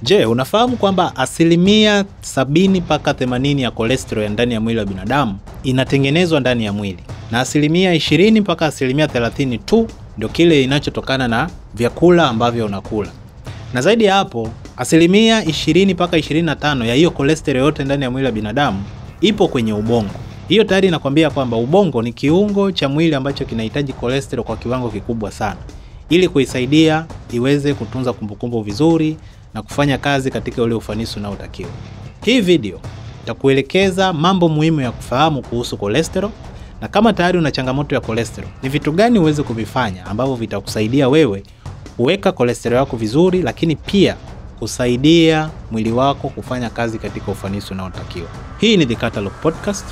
Je, unafahamu kwamba 70-80% ya cholesterol ya ndani ya mwili wa binadamu inatengenezwa ndani ya mwili, na 20-30% tu ndio kile inachotokana na vyakula ambavyo unakula. Na zaidi ya hapo, 20-25% ya hiyo cholesterol yote ndani ya mwili wa binadamu ipo kwenye ubongo. Hiyo tayari inakwambia kwamba ubongo ni kiungo cha mwili ambacho kinahitaji cholesterol kwa kiwango kikubwa sana ili kuisaidia iweze kutunza kumbukumbu vizuri na kufanya kazi katika ule ufanisi unaotakiwa. Hii video itakuelekeza mambo muhimu ya kufahamu kuhusu cholesterol, na kama tayari una changamoto ya cholesterol, ni vitu gani uweze kuvifanya ambavyo vitakusaidia wewe kuweka cholesterol yako vizuri, lakini pia kusaidia mwili wako kufanya kazi katika ufanisi unaotakiwa. Hii ni The Catalog Podcast.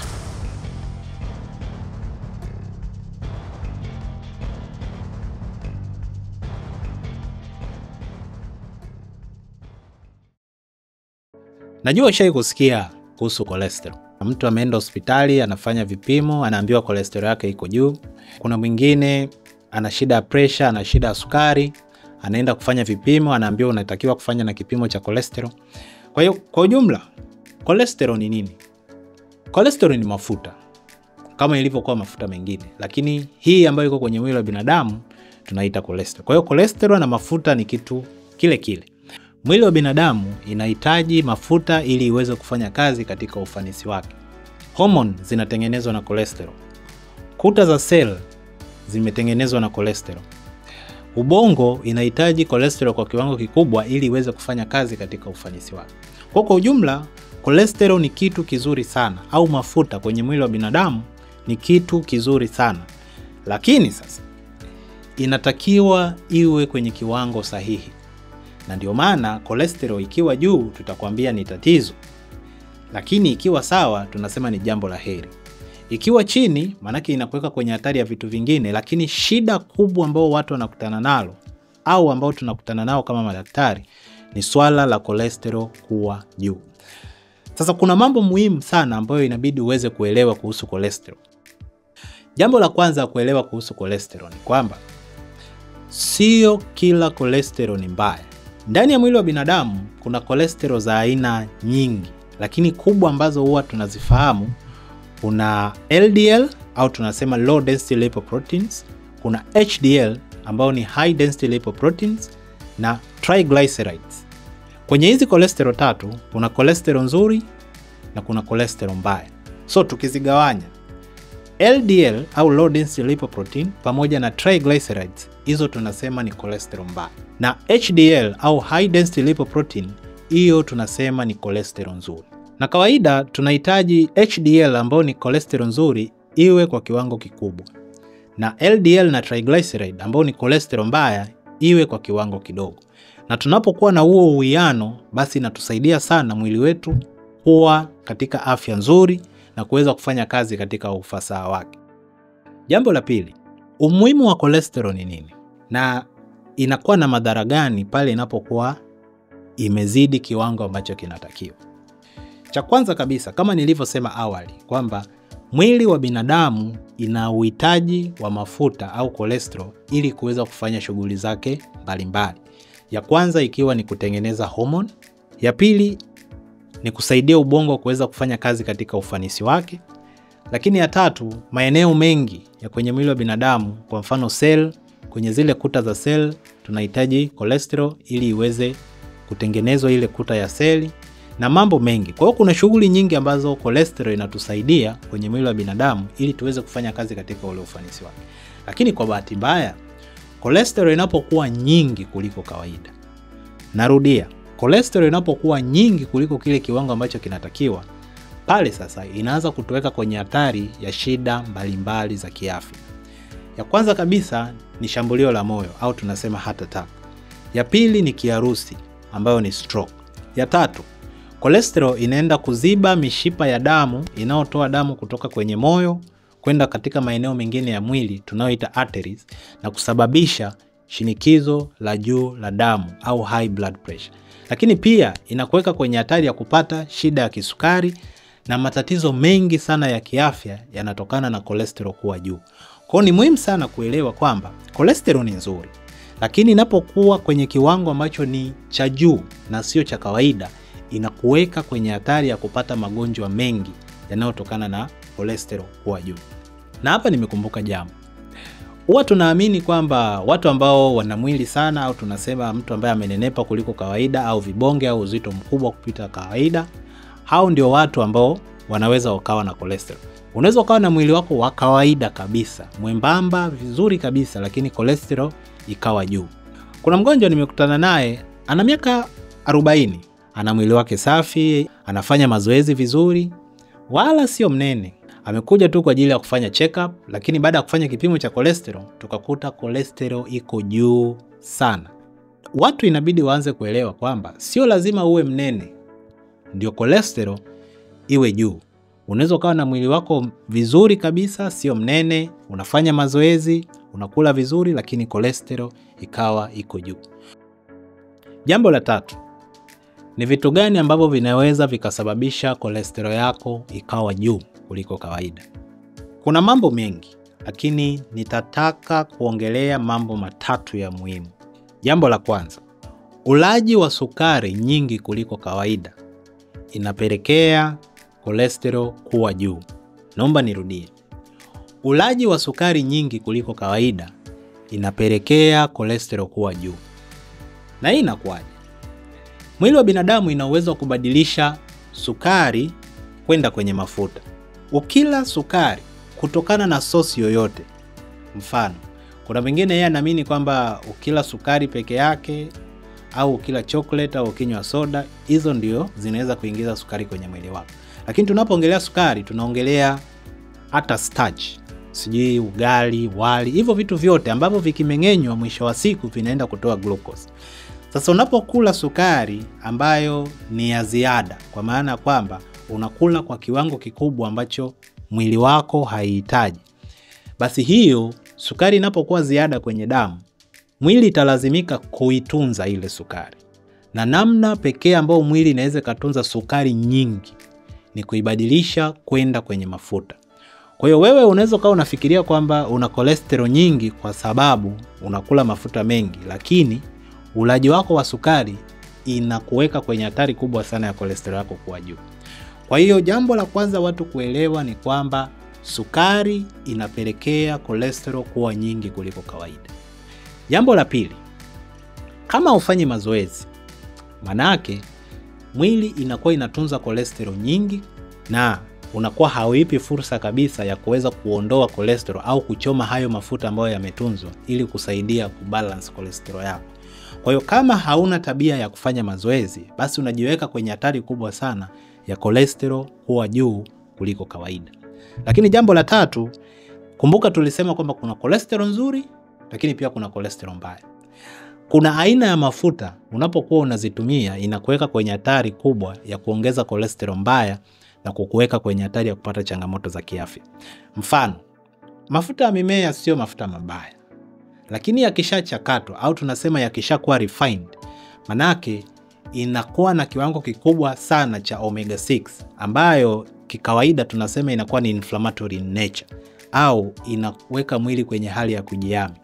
Najua ushawahi kusikia kuhusu cholesterol. Mtu ameenda hospitali, anafanya vipimo, anaambiwa cholesterol yake iko juu. Kuna mwingine ana shida ya pressure, ana shida ya sukari, anaenda kufanya vipimo, anaambiwa unatakiwa kufanya na kipimo cha cholesterol. Kwa hiyo kwa ujumla, cholesterol ni nini? Cholesterol ni mafuta kama ilivyokuwa mafuta mengine, lakini hii ambayo iko kwenye mwili wa binadamu tunaita cholesterol. Kwa hiyo cholesterol na mafuta ni kitu kile kile. Mwili wa binadamu inahitaji mafuta ili iweze kufanya kazi katika ufanisi wake. Hormone zinatengenezwa na cholesterol. Kuta za cell zimetengenezwa na cholesterol. Ubongo inahitaji cholesterol kwa kiwango kikubwa ili iweze kufanya kazi katika ufanisi wake. Kwa ujumla, cholesterol ni kitu kizuri sana, au mafuta kwenye mwili wa binadamu ni kitu kizuri sana. Lakini sasa inatakiwa iwe kwenye kiwango sahihi. Na ndio maana cholesterol ikiwa juu tutakwambia ni tatizo, lakini ikiwa sawa tunasema ni jambo la heri. Ikiwa chini manake inakuweka kwenye hatari ya vitu vingine, lakini shida kubwa ambao watu wanakutana nalo au ambao tunakutana nao kama madaktari ni swala la cholesterol kuwa juu. Sasa kuna mambo muhimu sana ambayo inabidi uweze kuelewa kuhusu cholesterol. Jambo la kwanza kuelewa kuhusu cholesterol ni kwamba sio kila cholesterol ni mbaya. Ndani ya mwili wa binadamu kuna cholesterol za aina nyingi, lakini kubwa ambazo huwa tunazifahamu, kuna LDL au tunasema low density lipoproteins, kuna HDL ambao ni high density lipoproteins, na triglycerides. Kwenye hizi cholesterol tatu kuna cholesterol nzuri na kuna cholesterol mbaya. So tukizigawanya, LDL au low density lipoprotein pamoja na triglycerides, hizo tunasema ni cholesterol mbaya. Na HDL au high density lipoprotein, hiyo tunasema ni cholesterol nzuri. Na kawaida tunahitaji HDL ambao ni cholesterol nzuri iwe kwa kiwango kikubwa, na LDL na triglyceride ambao ni cholesterol mbaya iwe kwa kiwango kidogo. Na tunapokuwa na huo uwiano, basi inatusaidia sana mwili wetu kuwa katika afya nzuri na kuweza kufanya kazi katika ufasaha wake. Jambo la pili, umuhimu wa cholesterol ni nini? Na inakuwa na madhara gani pale inapokuwa imezidi kiwango ambacho kinatakiwa? Cha kwanza kabisa, kama nilivyosema awali kwamba mwili wa binadamu ina uhitaji wa mafuta au cholesterol ili kuweza kufanya shughuli zake mbalimbali. Ya kwanza ikiwa ni kutengeneza hormone, ya pili ni kusaidia ubongo kuweza kufanya kazi katika ufanisi wake, lakini ya tatu, maeneo mengi ya kwenye mwili wa binadamu, kwa mfano cell, kwenye zile kuta za cell tunahitaji cholesterol ili iweze kutengenezwa ile kuta ya seli na mambo mengi. Kwa hiyo kuna shughuli nyingi ambazo cholesterol inatusaidia kwenye mwili wa binadamu ili tuweze kufanya kazi katika ule ufanisi wake. Lakini kwa bahati mbaya, cholesterol inapokuwa nyingi kuliko kawaida, narudia, cholesterol inapokuwa nyingi kuliko kile kiwango ambacho kinatakiwa, pale sasa inaanza kutuweka kwenye hatari ya shida mbalimbali za kiafya. Ya kwanza kabisa ni shambulio la moyo au tunasema heart attack. Ya pili ni kiharusi ambayo ni stroke. Ya tatu, cholesterol inaenda kuziba mishipa ya damu inayotoa damu kutoka kwenye moyo kwenda katika maeneo mengine ya mwili tunayoita arteries, na kusababisha shinikizo la juu la damu au high blood pressure. Lakini pia inakuweka kwenye hatari ya kupata shida ya kisukari, na matatizo mengi sana ya kiafya yanatokana na cholesterol kuwa juu. Kwa hiyo ni muhimu sana kuelewa kwamba cholesterol ni nzuri, Lakini inapokuwa kwenye kiwango ambacho ni cha juu na sio cha kawaida, inakuweka kwenye hatari ya kupata magonjwa mengi yanayotokana na cholesterol kuwa juu. Na hapa nimekumbuka jambo. Huwa tunaamini kwamba watu ambao wana mwili sana, au tunasema mtu ambaye amenenepa kuliko kawaida, au vibonge au uzito mkubwa kupita kawaida, hao ndio watu ambao wanaweza wakawa na cholesterol. Unaweza ukawa na mwili wako wa kawaida kabisa, mwembamba vizuri kabisa, lakini cholesterol ikawa juu. Kuna mgonjwa nimekutana naye, ana miaka 40, ana mwili wake safi, anafanya mazoezi vizuri, wala sio mnene. Amekuja tu kwa ajili ya kufanya check up, lakini baada ya kufanya kipimo cha cholesterol tukakuta cholesterol iko juu sana. Watu inabidi waanze kuelewa kwamba sio lazima uwe mnene ndio cholesterol iwe juu. Unaweza ukawa na mwili wako vizuri kabisa, sio mnene, unafanya mazoezi, unakula vizuri, lakini cholesterol ikawa iko juu. Jambo la tatu, ni vitu gani ambavyo vinaweza vikasababisha cholesterol yako ikawa juu kuliko kawaida? Kuna mambo mengi, lakini nitataka kuongelea mambo matatu ya muhimu. Jambo la kwanza, ulaji wa sukari nyingi kuliko kawaida inapelekea cholesterol kuwa juu. Naomba nirudie. Ulaji wa sukari nyingi kuliko kawaida inapelekea cholesterol kuwa juu. Na hii inakuwaje? Mwili wa binadamu ina uwezo wa kubadilisha sukari kwenda kwenye mafuta. Ukila sukari kutokana na sosi yoyote, mfano, kuna wengine yeye anaamini kwamba ukila sukari peke yake, au ukila chocolate, au ukinywa soda, hizo ndio zinaweza kuingiza sukari kwenye mwili wako. Lakini tunapoongelea sukari, tunaongelea hata starch, sijui ugali, wali, hivyo vitu vyote ambavyo vikimeng'enywa mwisho wa siku vinaenda kutoa glucose. Sasa unapokula sukari ambayo ni ya ziada, kwa maana kwamba unakula kwa kiwango kikubwa ambacho mwili wako haihitaji, basi hiyo sukari inapokuwa ziada kwenye damu, mwili italazimika kuitunza ile sukari. Na namna pekee ambayo mwili inaweza kutunza sukari nyingi ni kuibadilisha kwenda kwenye mafuta. Kwa hiyo wewe unaweza kuwa unafikiria kwamba una cholesterol nyingi kwa sababu unakula mafuta mengi, lakini ulaji wako wa sukari inakuweka kwenye hatari kubwa sana ya cholesterol yako kuwa juu. Kwa hiyo jambo la kwanza watu kuelewa ni kwamba sukari inapelekea cholesterol kuwa nyingi kuliko kawaida. Jambo la pili, kama ufanyi mazoezi, manake mwili inakuwa inatunza cholesterol nyingi na unakuwa hauipi fursa kabisa ya kuweza kuondoa cholesterol au kuchoma hayo mafuta ambayo yametunzwa ili kusaidia kubalance cholesterol yako. Kwa hiyo kama hauna tabia ya kufanya mazoezi, basi unajiweka kwenye hatari kubwa sana ya cholesterol kuwa juu kuliko kawaida. Lakini jambo la tatu, kumbuka tulisema kwamba kuna cholesterol nzuri, lakini pia kuna cholesterol mbaya. Kuna aina ya mafuta unapokuwa unazitumia inakuweka kwenye hatari kubwa ya kuongeza cholesterol mbaya na kukuweka kwenye hatari ya kupata changamoto za kiafya. Mfano, mafuta ya mimea sio mafuta mabaya, lakini yakishachakatwa au tunasema yakishakuwa refined, manake inakuwa na kiwango kikubwa sana cha omega 6 ambayo kikawaida tunasema inakuwa ni inflammatory in nature au inaweka mwili kwenye hali ya kujihami.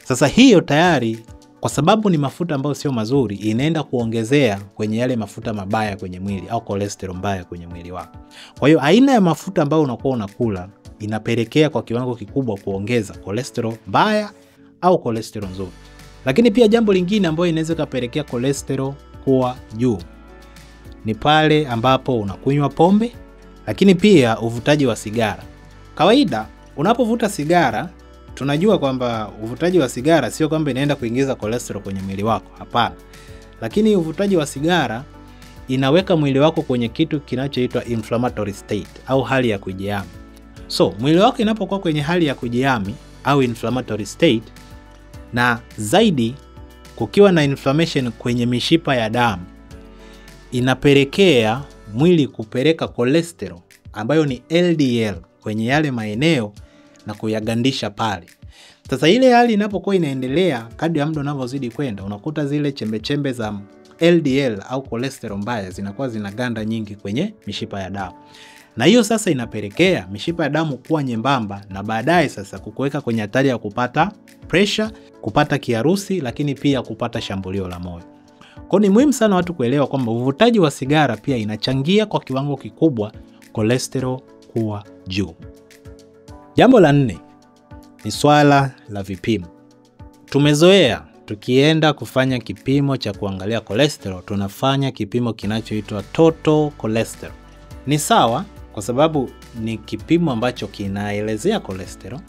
Sasa hiyo tayari, kwa sababu ni mafuta ambayo sio mazuri, inaenda kuongezea kwenye yale mafuta mabaya kwenye mwili au cholesterol mbaya kwenye mwili wako. Kwa hiyo aina ya mafuta ambayo unakuwa unakula inapelekea kwa kiwango kikubwa kuongeza cholesterol mbaya au cholesterol nzuri. Lakini pia jambo lingine ambalo inaweza kupelekea cholesterol kuwa juu ni pale ambapo unakunywa pombe, lakini pia uvutaji wa sigara. Kawaida unapovuta sigara, tunajua kwamba uvutaji wa sigara sio kwamba inaenda kuingiza cholesterol kwenye mwili wako, hapana. Lakini uvutaji wa sigara inaweka mwili wako kwenye kitu kinachoitwa inflammatory state au hali ya kujihami. So, mwili wako inapokuwa kwenye hali ya kujihami au inflammatory state, na zaidi kukiwa na inflammation kwenye mishipa ya damu, inapelekea mwili kupeleka cholesterol ambayo ni LDL kwenye yale maeneo na kuyagandisha pale. Sasa ile hali inapokuwa inaendelea, kadri muda unavyozidi kwenda, unakuta zile chembe za LDL au cholesterol mbaya zinakuwa zinaganda nyingi kwenye mishipa ya damu. Na hiyo sasa inapelekea mishipa ya damu kuwa nyembamba na baadaye sasa kukuweka kwenye hatari ya kupata pressure kupata kiharusi, lakini pia kupata shambulio la moyo. Kwa ni muhimu sana watu kuelewa kwamba uvutaji wa sigara pia inachangia kwa kiwango kikubwa cholesterol kuwa juu. Jambo la 4 ni swala la vipimo. Tumezoea tukienda kufanya kipimo cha kuangalia cholesterol, tunafanya kipimo kinachoitwa total cholesterol. Ni sawa kwa sababu ni kipimo ambacho kinaelezea cholesterol,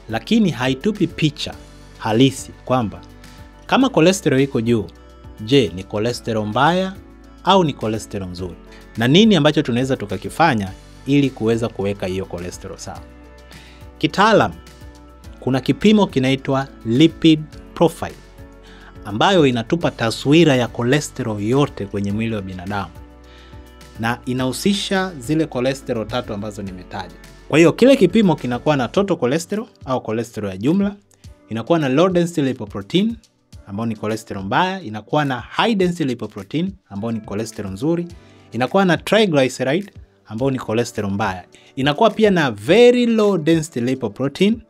lakini haitupi picha halisi kwamba kama cholesterol iko juu, je, ni cholesterol mbaya au ni cholesterol nzuri? Na nini ambacho tunaweza tukakifanya ili kuweza kuweka hiyo cholesterol sawa? Kitaalam kuna kipimo kinaitwa lipid profile ambayo inatupa taswira ya cholesterol yote kwenye mwili wa binadamu, na inahusisha zile cholesterol 3 ambazo nimetaja. Kwa hiyo kile kipimo kinakuwa na total cholesterol au cholesterol ya jumla, inakuwa na low density lipoprotein ambao ni cholesterol mbaya, inakuwa na high density lipoprotein ambao ni cholesterol nzuri, inakuwa na triglyceride ambao ni cholesterol mbaya, inakuwa pia na very low density lipoprotein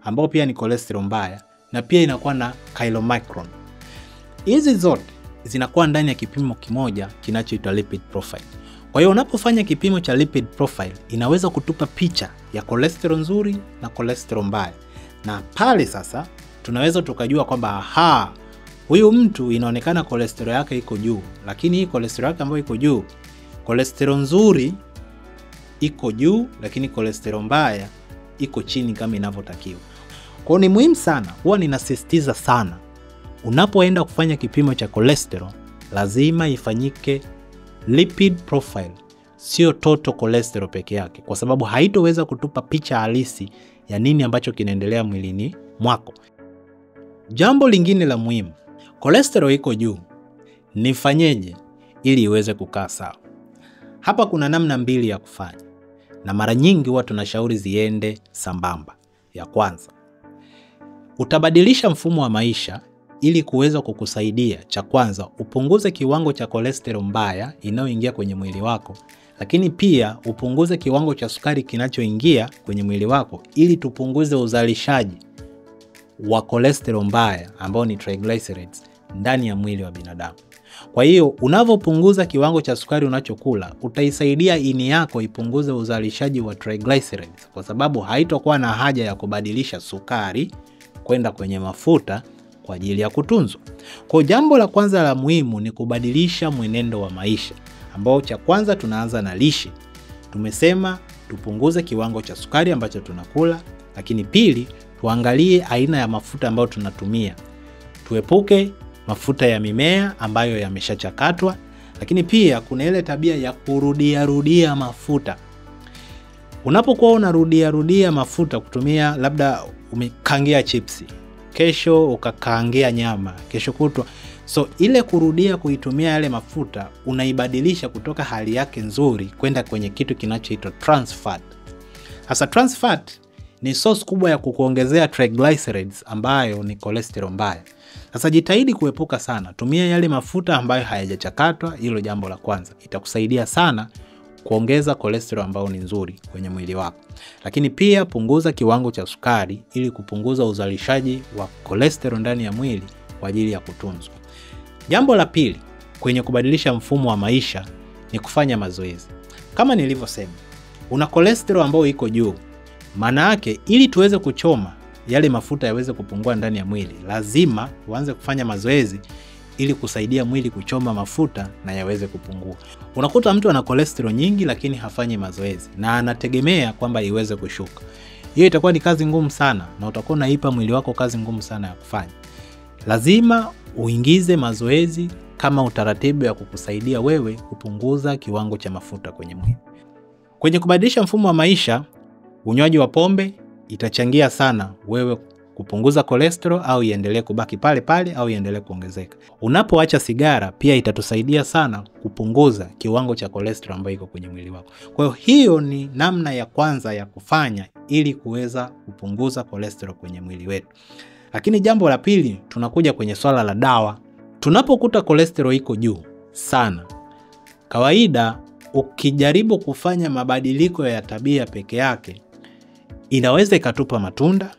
ambao pia ni cholesterol mbaya, na pia inakuwa na chylomicron. Hizi zote zinakuwa ndani ya kipimo kimoja kinachoitwa lipid profile. Kwa hiyo unapofanya kipimo cha lipid profile inaweza kutupa picha ya cholesterol nzuri na cholesterol mbaya. Na pale sasa tunaweza tukajua kwamba huyu mtu inaonekana cholesterol yake iko juu, lakini hii cholesterol yake ambayo iko juu, cholesterol nzuri iko juu, lakini cholesterol mbaya iko chini kama inavyotakiwa. Kwa hiyo ni muhimu sana, huwa ninasisitiza sana, unapoenda kufanya kipimo cha cholesterol lazima ifanyike lipid profile, sio total cholesterol peke yake, kwa sababu haitoweza kutupa picha halisi ya nini ambacho kinaendelea mwilini mwako. Jambo lingine la muhimu, cholesterol iko juu, nifanyeje ili iweze kukaa sawa? Hapa kuna namna 2 ya kufanya, na mara nyingi huwa tunashauri ziende sambamba. Ya kwanza, utabadilisha mfumo wa maisha ili kuweza kukusaidia. Cha kwanza, upunguze kiwango cha cholesterol mbaya inayoingia kwenye mwili wako, lakini pia upunguze kiwango cha sukari kinachoingia kwenye mwili wako ili tupunguze uzalishaji wa cholesterol mbaya ambao ni triglycerides ndani ya mwili wa binadamu. Kwa hiyo unavyopunguza kiwango cha sukari unachokula, utaisaidia ini yako ipunguze uzalishaji wa triglycerides, kwa sababu haitakuwa na haja ya kubadilisha sukari kwenda kwenye mafuta kwa ajili ya kutunzwa. Kwa jambo la kwanza la muhimu ni kubadilisha mwenendo wa maisha, ambao cha kwanza tunaanza na lishe. Tumesema tupunguze kiwango cha sukari ambacho tunakula, lakini pili tuangalie aina ya mafuta ambayo tunatumia. Tuepuke mafuta ya mimea ambayo yameshachakatwa, lakini pia kuna ile tabia ya kurudia mafuta. Unapokuwa unarudia mafuta kutumia, labda umekangia chipsi, kesho ukakaangia nyama, kesho kutwa. So ile kurudia kuitumia yale mafuta unaibadilisha kutoka hali yake nzuri kwenda kwenye kitu kinachoitwa trans fat. Hasa trans fat ni source kubwa ya kukuongezea triglycerides ambayo ni cholesterol mbaya. Sasa jitahidi kuepuka sana, tumia yale mafuta ambayo hayajachakatwa. Hilo jambo la kwanza, itakusaidia sana kuongeza cholesterol ambayo ni nzuri kwenye mwili wako. Lakini pia punguza kiwango cha sukari ili kupunguza uzalishaji wa cholesterol ndani ya mwili kwa ajili ya kutunzwa. Jambo la pili kwenye kubadilisha mfumo wa maisha ni kufanya mazoezi. Kama nilivyosema, una cholesterol ambayo iko juu, maana yake ili tuweze kuchoma yale mafuta yaweze kupungua ndani ya mwili, lazima uanze kufanya mazoezi ili kusaidia mwili kuchoma mafuta na yaweze kupungua. Unakuta mtu ana cholesterol nyingi lakini hafanyi mazoezi na anategemea kwamba iweze kushuka. Hiyo itakuwa ni kazi ngumu sana na utakuwa unaipa mwili wako kazi ngumu sana ya kufanya. Lazima uingize mazoezi kama utaratibu ya kukusaidia wewe kupunguza kiwango cha mafuta kwenye mwili. Kwenye kubadilisha mfumo wa maisha, unywaji wa pombe itachangia sana wewe kupunguza cholesterol au iendelee kubaki pale pale au iendelee kuongezeka. Unapoacha sigara pia itatusaidia sana kupunguza kiwango cha cholesterol ambayo iko kwenye mwili wako. Kwa hiyo ni namna ya kwanza ya kufanya ili kuweza kupunguza cholesterol kwenye mwili wetu. Lakini jambo la pili, tunakuja kwenye swala la dawa. Tunapokuta cholesterol iko juu sana, kawaida ukijaribu kufanya mabadiliko ya tabia peke yake, inaweza ikatupa matunda,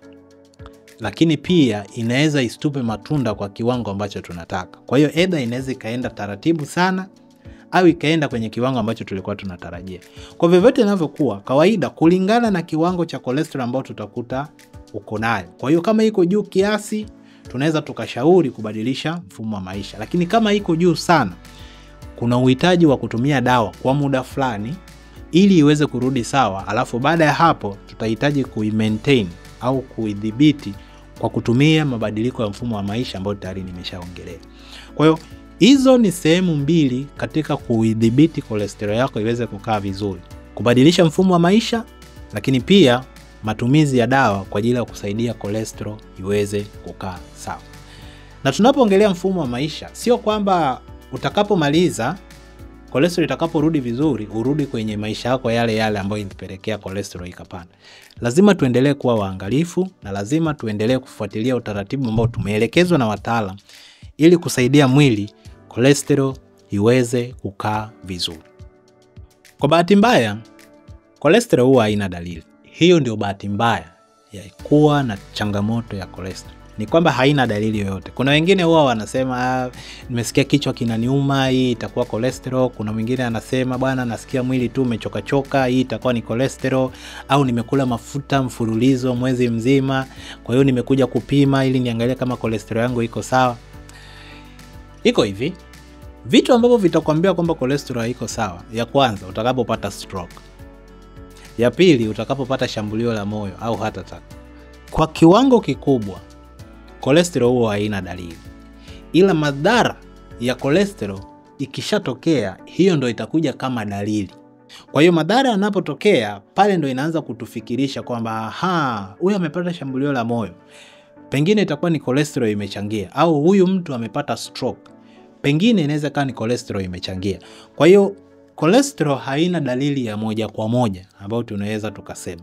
lakini pia inaweza isitupe matunda kwa kiwango ambacho tunataka. Kwa hiyo either inaweza ikaenda taratibu sana au ikaenda kwenye kiwango ambacho tulikuwa tunatarajia. Kwa vyovyote inavyokuwa, kawaida kulingana na kiwango cha cholesterol ambao tutakuta uko nayo. Kwa hiyo kama iko juu kiasi, tunaweza tukashauri kubadilisha mfumo wa maisha. Lakini kama iko juu sana, kuna uhitaji wa kutumia dawa kwa muda fulani ili iweze kurudi sawa, alafu baada ya hapo tutahitaji kuimaintain au kuidhibiti kwa kutumia mabadiliko ya mfumo wa maisha ambayo tayari nimeshaongelea. Kwa hiyo hizo ni sehemu mbili katika kuidhibiti cholesterol yako iweze kukaa vizuri: kubadilisha mfumo wa maisha, lakini pia matumizi ya dawa kwa ajili ya kusaidia cholesterol iweze kukaa sawa. Na tunapoongelea mfumo wa maisha, sio kwamba utakapomaliza cholesterol itakaporudi vizuri urudi kwenye maisha yako yale yale ambayo ilipelekea cholesterol ikapanda. Lazima tuendelee kuwa waangalifu na lazima tuendelee kufuatilia utaratibu ambao tumeelekezwa na wataalamu ili kusaidia mwili cholesterol iweze kukaa vizuri. Kwa bahati mbaya, cholesterol huwa haina dalili. Hiyo ndio bahati mbaya ya kuwa na changamoto ya cholesterol. Ni kwamba haina dalili yoyote. Kuna wengine huwa wanasema nimesikia kichwa kinaniuma, hii itakuwa cholesterol. Kuna mwingine anasema bwana nasikia mwili tu umechoka choka, hii itakuwa ni cholesterol. Au nimekula mafuta mfululizo mwezi mzima, kwa hiyo nimekuja kupima ili niangalie kama cholesterol yangu iko sawa. Iko hivi, vitu ambavyo vitakwambia kwamba cholesterol iko sawa: ya kwanza, utakapopata stroke; ya pili, utakapopata shambulio la moyo au heart attack. Kwa kiwango kikubwa cholesterol huwa haina dalili, ila madhara ya cholesterol ikishatokea, hiyo ndo itakuja kama dalili. Kwa hiyo madhara yanapotokea, pale ndo inaanza kutufikirisha kwamba huyu amepata shambulio la moyo, pengine itakuwa ni cholesterol imechangia, au huyu mtu amepata stroke, pengine inaweza kuwa ni cholesterol imechangia. Kwa hiyo cholesterol haina dalili ya moja kwa moja ambayo tunaweza tukasema.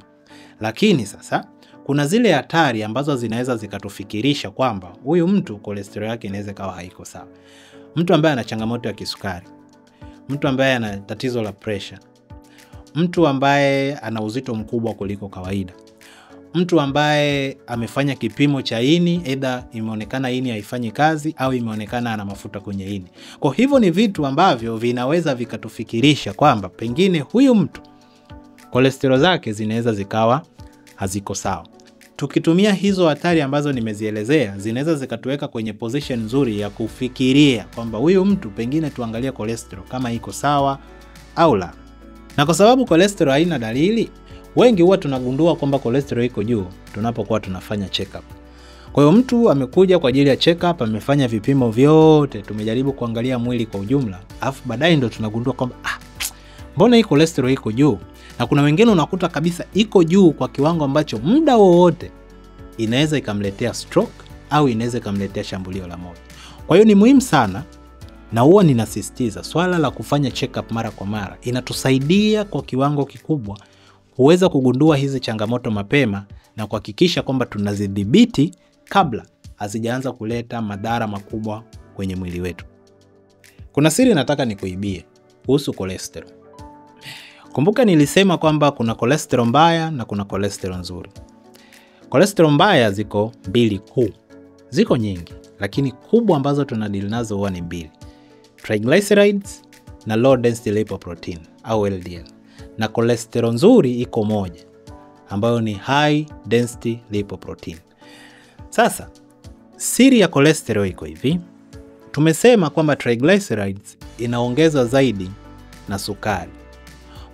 Lakini sasa kuna zile hatari ambazo zinaweza zikatufikirisha kwamba huyu mtu cholesterol yake inaweza kawa haiko sawa. Mtu ambaye ana changamoto ya kisukari, mtu ambaye ana tatizo la pressure, mtu ambaye ana uzito mkubwa kuliko kawaida, mtu ambaye amefanya kipimo cha ini, either imeonekana ini haifanyi kazi au imeonekana ana mafuta kwenye ini. Kwa hivyo ni vitu ambavyo vinaweza vikatufikirisha kwamba pengine huyu mtu cholesterol zake zinaweza zikawa haziko sawa. Tukitumia hizo hatari ambazo nimezielezea, zinaweza zikatuweka kwenye position nzuri ya kufikiria kwamba huyu mtu pengine tuangalie cholesterol kama iko sawa au la. Na kwa sababu cholesterol haina dalili, wengi huwa tunagundua kwamba cholesterol iko juu tunapokuwa tunafanya check up. Kwa hiyo mtu amekuja kwa ajili ya check up, amefanya vipimo vyote, tumejaribu kuangalia mwili kwa ujumla, afu baadaye ndo tunagundua kwamba mbona hii cholesterol iko juu? Na kuna wengine unakuta kabisa iko juu kwa kiwango ambacho muda wowote inaweza ikamletea stroke au inaweza ikamletea shambulio la moyo. Kwa hiyo ni muhimu sana, na huwa ninasisitiza swala la kufanya check up mara kwa mara. Inatusaidia kwa kiwango kikubwa kuweza kugundua hizi changamoto mapema na kuhakikisha kwamba tunazidhibiti kabla hazijaanza kuleta madhara makubwa kwenye mwili wetu. Kuna siri nataka nikuibie kuhusu cholesterol. Kumbuka nilisema kwamba kuna cholesterol mbaya na kuna cholesterol nzuri. Cholesterol mbaya ziko mbili kuu. Ziko nyingi, lakini kubwa ambazo tunadili nazo huwa ni mbili: triglycerides na low density lipoprotein au LDL. Na cholesterol nzuri iko moja ambayo ni high density lipoprotein. Sasa siri ya cholesterol iko hivi. Tumesema kwamba triglycerides inaongezwa zaidi na sukari.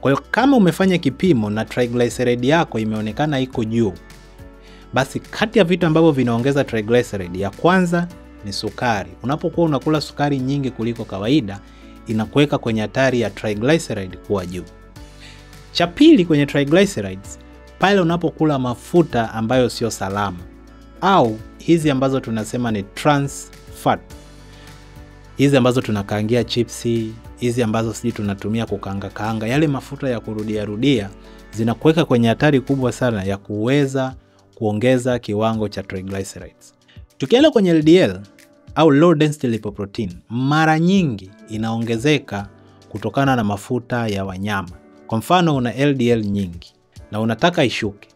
Kwa hiyo kama umefanya kipimo na triglyceride yako imeonekana iko juu, basi kati ya vitu ambavyo vinaongeza triglyceride, ya kwanza ni sukari. Unapokuwa unakula sukari nyingi kuliko kawaida, inakuweka kwenye hatari ya triglyceride kuwa juu. Cha pili kwenye triglycerides, pale unapokula mafuta ambayo sio salama, au hizi ambazo tunasema ni trans fat, hizi ambazo tunakaangia chipsi, hizi ambazo sisi tunatumia kukaanga, yale mafuta ya rudia, zinakuweka kwenye hatari kubwa sana ya kuweza kuongeza kiwango cha triglycerides. Tukienda kwenye LDL au low density lipoprotein, mara nyingi inaongezeka kutokana na mafuta ya wanyama. Kwa mfano una LDL nyingi na unataka ishuke,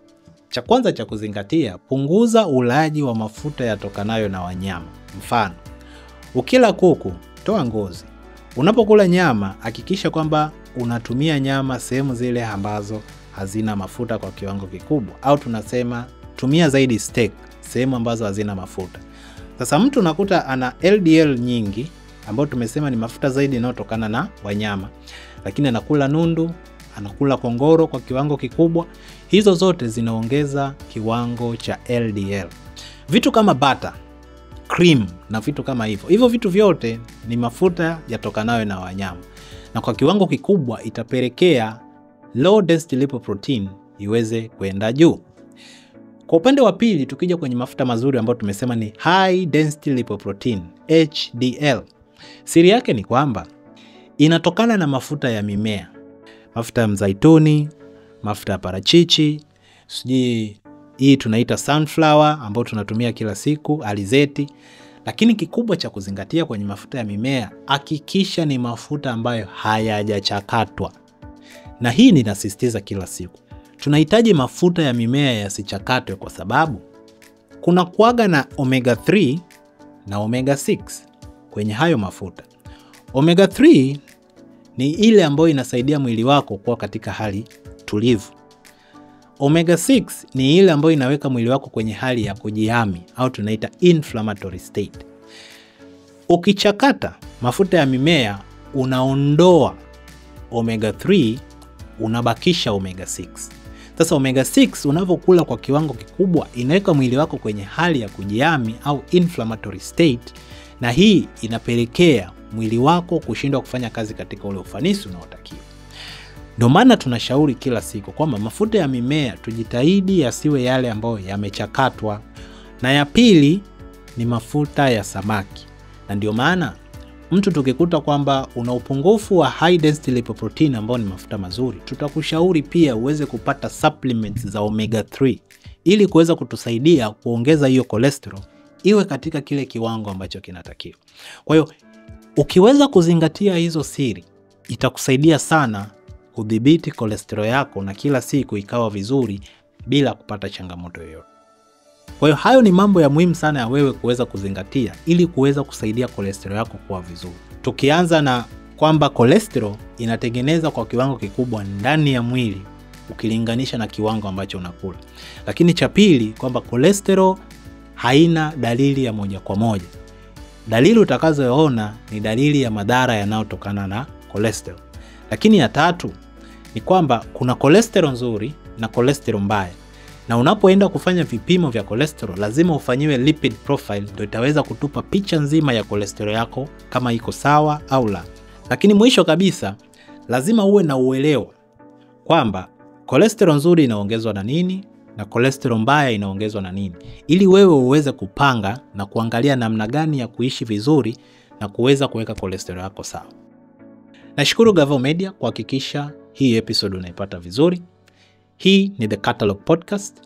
Cha kwanza cha kuzingatia, punguza ulaji wa mafuta yatokanayo na wanyama. Mfano, ukila kuku, toa ngozi. Unapokula nyama, hakikisha kwamba unatumia nyama sehemu zile ambazo hazina mafuta kwa kiwango kikubwa, au tunasema tumia zaidi steak, sehemu ambazo hazina mafuta. Sasa mtu unakuta ana LDL nyingi, ambayo tumesema ni mafuta zaidi yanayotokana na wanyama, lakini anakula nundu, anakula kongoro kwa kiwango kikubwa. Hizo zote zinaongeza kiwango cha LDL. Vitu kama butter, cream na vitu kama hivyo. Hivyo vitu vyote ni mafuta yatokanayo na wanyama. Na kwa kiwango kikubwa itapelekea low density lipoprotein iweze kwenda juu. Kwa upande wa pili, tukija kwenye mafuta mazuri ambayo tumesema ni high density lipoprotein, HDL. Siri yake ni kwamba inatokana na mafuta ya mimea. Mafuta ya mzaituni, mafuta ya parachichi, hii tunaita sunflower ambayo tunatumia kila siku, alizeti. Lakini kikubwa cha kuzingatia kwenye mafuta ya mimea, hakikisha ni mafuta ambayo hayajachakatwa. Na hii ninasisitiza kila siku. Tunahitaji mafuta ya mimea yasichakatwe kwa sababu kuna kuaga na omega 3 na omega 6 kwenye hayo mafuta. Omega 3 ni ile ambayo inasaidia mwili wako kuwa katika hali tulivu. Omega 6 ni ile ambayo inaweka mwili wako kwenye hali ya kujihami, au tunaita inflammatory state. Ukichakata mafuta ya mimea, unaondoa omega 3, unabakisha omega 6. Sasa omega 6 unavyokula kwa kiwango kikubwa, inaweka mwili wako kwenye hali ya kujihami au inflammatory state, na hii inapelekea mwili wako kushindwa kufanya kazi katika ule ufanisi unaotakiwa. Ndio maana tunashauri kila siku kwamba mafuta ya mimea tujitahidi yasiwe yale ambayo yamechakatwa. Na ya pili ni mafuta ya samaki. Na ndio maana mtu tukikuta kwamba una upungufu wa high density lipoprotein ambao ni mafuta mazuri, tutakushauri pia uweze kupata supplements za omega 3 ili kuweza kutusaidia kuongeza hiyo cholesterol iwe katika kile kiwango ambacho kinatakiwa. Kwa hiyo ukiweza kuzingatia hizo siri, itakusaidia sana kudhibiti cholesterol yako na kila siku ikawa vizuri bila kupata changamoto yoyote. Kwa hiyo hayo ni mambo ya muhimu sana ya wewe kuweza kuzingatia ili kuweza kusaidia cholesterol yako kuwa vizuri. Tukianza na kwamba cholesterol inatengeneza kwa kiwango kikubwa ndani ya mwili ukilinganisha na kiwango ambacho unakula. Lakini cha pili kwamba cholesterol haina dalili ya moja kwa moja. Dalili utakazoona ni dalili ya madhara yanayotokana na cholesterol. Lakini ya tatu ni kwamba kuna cholesterol nzuri na cholesterol mbaya. Na unapoenda kufanya vipimo vya cholesterol, lazima ufanyiwe lipid profile ndio itaweza kutupa picha nzima ya cholesterol yako kama iko sawa au la. Lakini mwisho kabisa, lazima uwe na uelewa kwamba cholesterol nzuri inaongezwa na nini na cholesterol mbaya inaongezwa na nini, ili wewe uweze kupanga na kuangalia namna gani ya kuishi vizuri na kuweza kuweka cholesterol yako sawa. Nashukuru Gavoo Media kuhakikisha hii episode unaipata vizuri. Hii ni The Catalog Podcast.